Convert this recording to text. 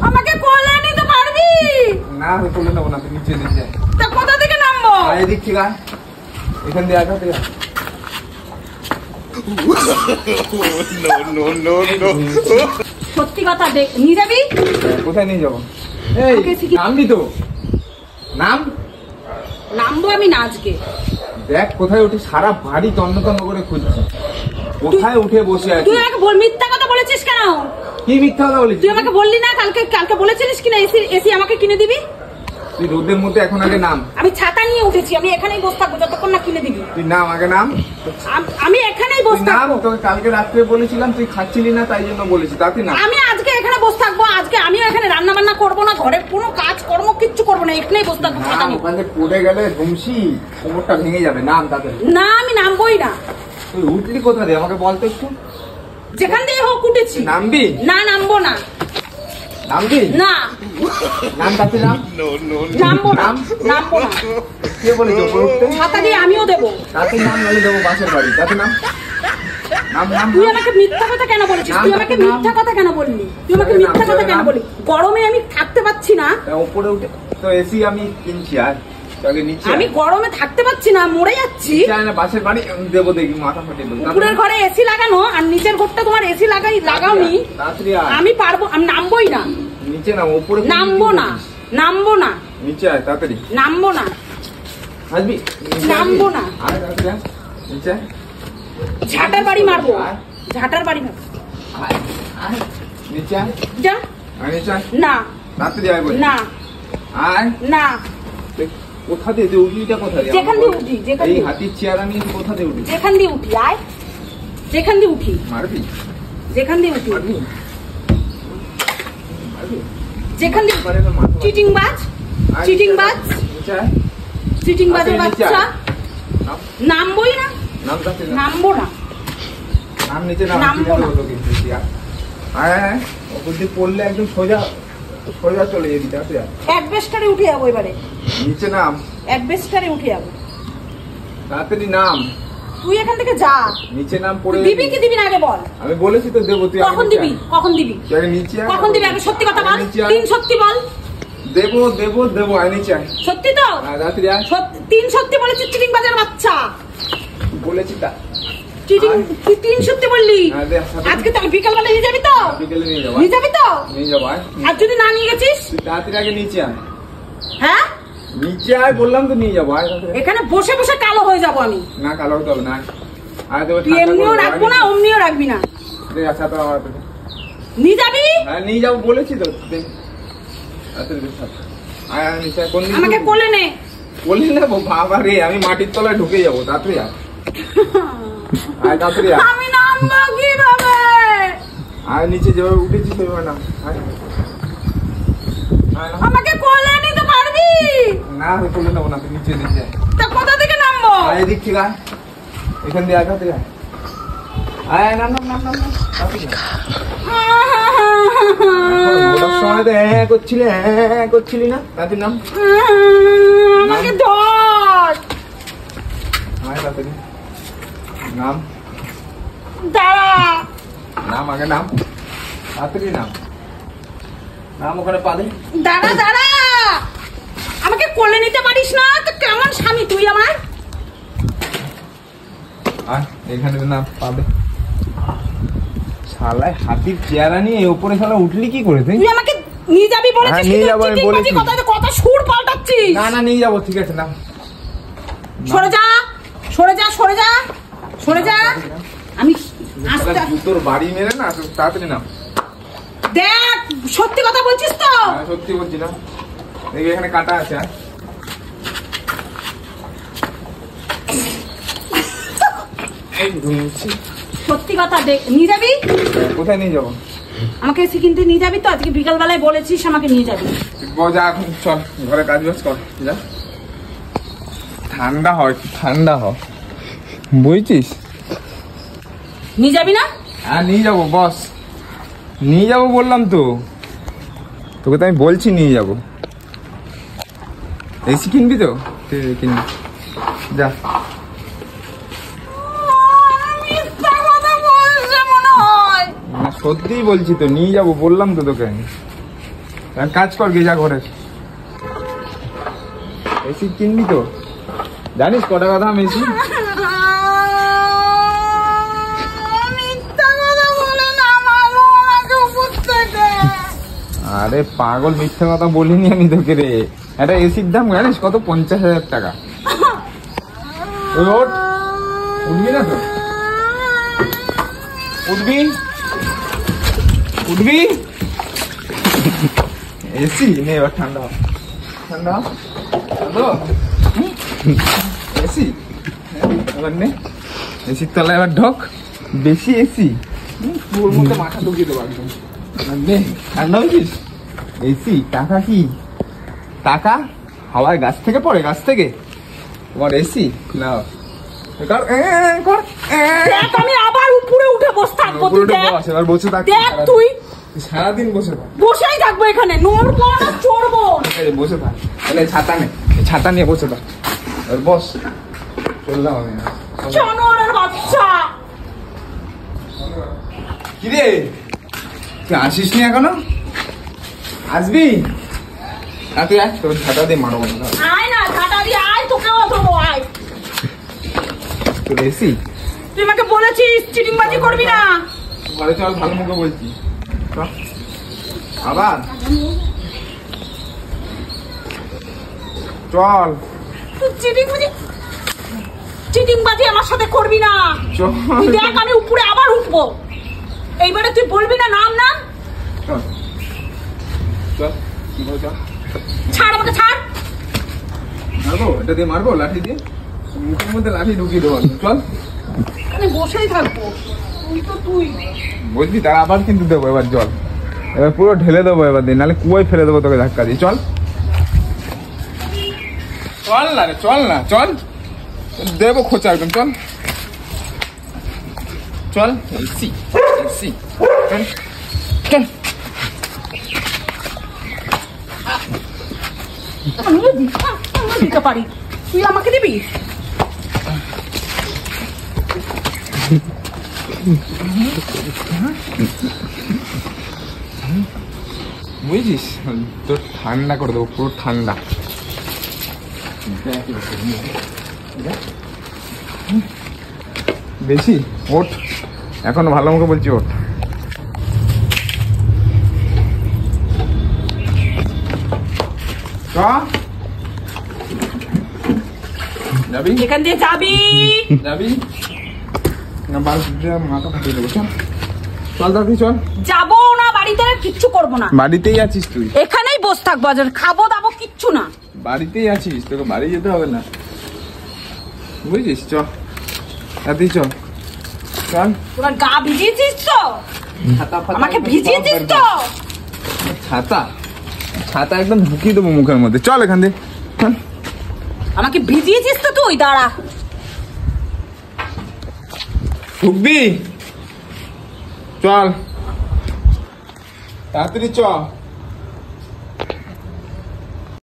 আমাকে কোলে নিতে পারবি? না আমি কোলে নেবো না, তুই নিচে নিচে। তা কোথা থেকে নামবো? এদিক থেকে এখান দিয়ে আগা থেকে। সত্যি কথা দেখ, নিয়ে যাবি? কোথায় নিয়ে যাবো? এই নামবি তো? নামবো আমি না আজকে। দেখ কোথায় উঠে সারা বাড়ি তন্ন তন্ন করে খুঁজছি, কোথায় উঠে বসে আছিস? তুই আমাকে মিথ্যা কথা বলেছিস কেন? কি মিথ্যা কথা বলেছিস? তুই আমাকে বললি না কালকে বলেছিলিস কিনা এসি আমাকে কিনে দিবি? তুই রোদের মধ্যে এখন আগে নাম। আমি ছাতা নিয়ে উঠেছি, আমি এখানেই বসে থাকবো যতক্ষণ না কিনে দিবি। তুই নাম আগে নাম। আমি এখানেই বসে থাকবো। তোকে কালকে রাত্রে বলেছিলাম, তুই খাচ্ছিলি না তাই জন্য বলেছি, তাতে না। আমি আজকে এখানে বসে থাকবো, আজকে আমি এখানে রান্না বান্না করবো না, ঘরের কোনো কাজ কর্ম কিচ্ছু করবো না, এখানেই বসে থাকবো। ওখানে পড়ে গেলে ধুমসি কোমরটা ভেঙে যাবে। নাম তাতে। না আমি নামবোই না। তুই উঠলি কোথা দিয়ে আমাকে বলতো একটু? যেখান দিয়ে হোক উঠেছি। নামবি? না নামবো না। নামবি না। নাম তাতে নাম। নামবো না, নামবো না। কে বলেছে উপরে উঠতে? ছাতা দিয়ে আমিও দেবো। তাতে নাম নালে দেবো বাসের বাড়ি, তাতে নাম। তুই আমাকে মিথ্যা কথা কেন বলেছিস? তুই আমাকে মিথ্যা কথা কেন বললি? তুই আমাকে মিথ্যা কথা কেন বললি? গরমে আমি থাকতে পারছি না। উপরে উঠে তো এসি আমি কিনছি, আর আমি গরমে থাকতে পারছি না, মরে যাচ্ছি। বাসের বাড়ি দেবো, দেখি মাথা ফাটিয়ে দেবো। উপরের ঘরে এসি লাগানো আর নিচের ঘরটা তোমার এসি লাগাওনি। আমি পারবো, আমি নামবোই না। নিচে নাম, উপরে নামবো না, নামবো না। নিচে আয় তাড়াতাড়ি। নামবো না, আসবি? নামবো না। আয় তাড়াতাড়ি নিচে। ঝাঁটার বাড়ি মারবো, ঝাঁটার বাড়ি মারবো। নিচে আয়। যা। নিচে আয়। না তাড়াতাড়ি আয় বলি। না। আয় না। কোথা দিয়ে উঠলিটা কোথা দিয়ে? যেখান দিয়ে উঠি, যেখান এই দিয়ে। হাতির চেয়ার আমি কোথা দিয়ে উঠি? যেখান দিয়ে উঠি, আয়। যেখান দিয়ে উঠি। মারবি? যেখান দিয়ে উঠি। মারবি? যেখান দিয়ে। চিটিং বাজ, চিটিং বাজ, চিটিং বাজের বাচ্চা। নামবোই না। নামবো না। নাম নিচে নাম। নামবো না। আয় ওপর দিয়ে পড়লে একদম সোজা সোজা চলে যাবি। তাতে অ্যাডভেস্টারে উঠে যাবো এবারে। নিচে নাম। অ্যাডভেস্টারে উঠে যাবো। তাড়াতাড়ি নাম। তুই এখান থেকে যা। নিচে নাম পড়ে দিবি কি দিবি না আগে বল। আমি বলেছি তো দেবো। তুই কখন দিবি? কখন দিবি? তুই আগে নিচে আয়। কখন দিবি আগে সত্যি কথা বল। তিন সত্যি বল। দেবো দেবো দেবো। আয় নিচে আয়। সত্যি তো? তাড়াতাড়ি আয়। তিন সত্যি বলেছিস চিটিং বাজার বাচ্চা। বলেছি তা। চিটিং তুই তিন সত্যি বললি। আজকে তাহলে বিকাল বেলা নিয়ে যাবি তো? বিকেলে নিয়ে যাবো। নিয়ে যাবি তো? নিয়ে যাবো। আয়। আর যদি না নিয়ে গেছিস? তুই তাড়াতাড়ি আগে নিচে আয়। হ্যাঁ নিচে আয় বললাম তো, নিয়ে যাবো। আয় এখানে বসে বসে কালো হয়ে যাবো আমি। না কালো হতে হবে না। আয় তো তুই এমনিও রাখবো না, অমনিও রাখবি না। আচ্ছা তো নিয়ে যাবি? হ্যাঁ নিয়ে যাবো বলেছি তো। আয় আয় নিচে। কোন দিন আমাকে কোলে নে। কোলে নেবো? বাবা রে, আমি মাটির তলায় ঢুকে যাবো। তাড়াতাড়ি আয়। আয় তাড়াতাড়ি আয়। আমি নামবো কিভাবে? আয় নিচে যেভাবে উঠেছি সেভাবে না। আমাকে কোলে নিতে পারবি? না আমি কোলে নেবো না, তুই নিচে নিচে। তা কোথা থেকে নামবো? আয় এদিক থেকে আয়। এখান দিয়ে আগা থেকে আয়। আয় নাম নাম নাম নাম নাম। ওটার সময় তো হ্যাঁ করছিলি না? তাতে নাম। আমাকে ধর। আয় তাড়াতাড়ি নাম। দাঁড়া। নাম আগে নাম। তাড়াতাড়ি নাম। নাম ওখানে পালে। দাঁড়া দাঁড়া। আমাকে কোলে নিতে পারিস না তো কেমন স্বামী তুই আমার? আয় এখানে নাম পাবে। শালায় হাতির চেয়ারা নিয়ে উপরে শালা উঠলি কি করে? তুই আমাকে নিয়ে যাবি বলেছিস? নিয়ে যাবো আমি বলেছি। কথা সুর পাল্টাচ্ছিস। না না নিয়ে যাবো, ঠিক আছে নাম। সরে যা, সরে যা, সরে যা, সরে যা। আমি জুতোর বাড়ি মেরে না, তাড়াতাড়ি নাম। দেখ সত্যি কথা বলছিস তো? সত্যি বলছি না। দেখবি এখানে কাটা আছে। সত্যি কথা দেখ। নিয়ে যাবি? কোথায় নিয়ে যাবো? আমাকে এসে কিনতে নিয়ে যাবি তো? আজকে বিকাল বেলায় বলেছিস আমাকে নিয়ে যাবি। যা এখন চল ঘরে কাজ বাজ কর। যা ঠান্ডা হয়, ঠান্ডা হয় বুঝছিস? নিয়ে যাবি না? হ্যাঁ নিয়ে যাবো বস, নিয়ে যাবো বললাম তো তোকে। তো আমি বলছি নিয়ে যাবো। এসি কিনবি তো? ঠিক আছে কিনবি। যা। সত্যিই বলছি তো নিয়ে যাবো বললাম তো তোকে আমি। কাজ কর গিয়ে যা ঘরে। এসি কিনবি তো? জানিস কটা কথা আমি এসি? আরে পাগল, মিথ্যা কথা বলিনি আমি তোকে রে। একটা এসির দাম জানিস কত? 50,000 টাকা। উঠবি না তো? উঠবি উঠবি এসি নে, এবার ঠান্ডা ঠান্ডা এসি এবার নে, এসির তলায় এবার ঢোক। বেশি এসি তোর মধ্যে মাথা ঢুকিয়ে দেবো একদম। নে ঠান্ডা হয়েছিস? এসি টাকা কি? টাকা হাওয়ায় গাছ থেকে পড়ে, গাছ থেকে। তোমার এসি না আমি আবার উপরে উঠে বসে থাকবো। এবার বসে থাক, তুই সারাদিন বসে থাক। বসেই থাকবো এখানে, নড়বো না, চড়বো। বসে থাক, তাহলে ছাতা নে, ছাতা নিয়ে বসে থাক। বস, চললাম আমি। জানোয়ারের বাচ্চা। কিরে তুই আসিস নি এখনো? আসবি? তুই আয়, তোর ছাতা দিয়ে মারবো। আয় না, ছাতা দিয়ে আয়, তোকেও ধরবো, আয়। তোর এসি? তুই আমাকে বলেছিস চিটিংবাজি করবি না। ঘরে চল, ভালো মুখে বলছি। আবার চল। চিটিংবাজি আমার সাথে করবি না। চল দেখ আমি উপরে আবার উঠবো। এইবারে তুই বলবি না নাম না। চল চল, চল। ছাড় আমাকে, ছাড়। মারবো, এটা দিয়ে মারবো, লাঠি দিয়ে মুখের মধ্যে লাঠি ঢুকিয়ে দেবো। চল, আমি বসেই থাকবো। তুই বলছি তার আবার কিন্তু দেবো এবার জল। এবার পুরো ঢেলে দেবো এবার দিয়ে, নাহলে কুয়োয় ফেলে দেবো তোকে ধাক্কা দিয়ে। চল চল না রে, চল না, চল দেবো খোঁচা একদম। চল চল, এসি এসি, চল চল। আমি দিতে পারি, তুই আমাকে দিবি? বুঝছিস, তোর ঠান্ডা করে দেবো, পুরো ঠান্ডা। বেশি ওঠ, এখন ভালো মুখে বলছি, ওঠ। যাবি? এখান দিয়ে যাবি? যাবি না? মাথা ফাটিয়ে দেবো। চল চল দাদি, চল। যাবো না, বাড়িতে কিচ্ছু করবো না। বাড়িতেই আছিস তুই? এখানেই বসে থাকবো, খাবো দাবো কিচ্ছু না। বাড়িতেই আছিস, তোকে বাড়ি যেতে হবে না, বুঝছিস? চল দাদি, চল চল। তোরা গা ভিজিয়েছিস তো? আমাকে ভিজিয়েছিস তো? ছাতা, ছাতা একদম ঢুকিয়ে দেবো মুখের মধ্যে। চল এখান দিয়ে, চল। আমাকে ভিজিয়েছিস তো তুই? দাঁড়া, ঢুকবি? চল তাড়াতাড়ি, চ।